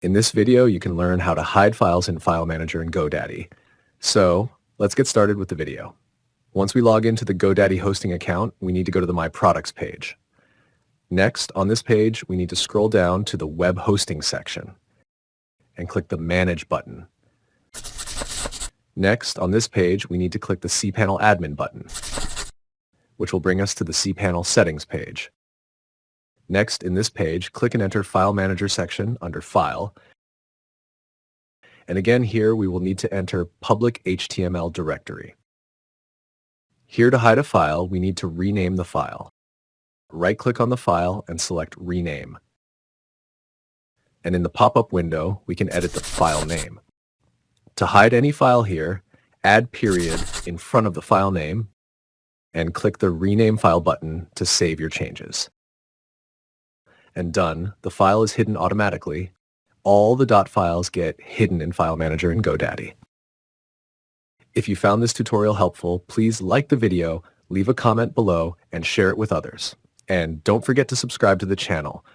In this video, you can learn how to hide files in File Manager in Godaddy. So let's get started with the video. Once we log into the Godaddy hosting account, we need to go to the My Products page. Next, on this page, we need to scroll down to the Web Hosting section and click the Manage button. Next, on this page, we need to click the cPanel Admin button, which will bring us to the cPanel Settings page. Next, in this page, click and enter File Manager section under File. And again here, we will need to enter Public HTML Directory. Here to hide a file, we need to rename the file. Right-click on the file and select Rename. And in the pop-up window, we can edit the file name. To hide any file here, add period in front of the file name and click the Rename File button to save your changes. And done, the file is hidden automatically. All the .dot files get hidden in File Manager in Godaddy. If you found this tutorial helpful, please like the video, leave a comment below, and share it with others. And don't forget to subscribe to the channel.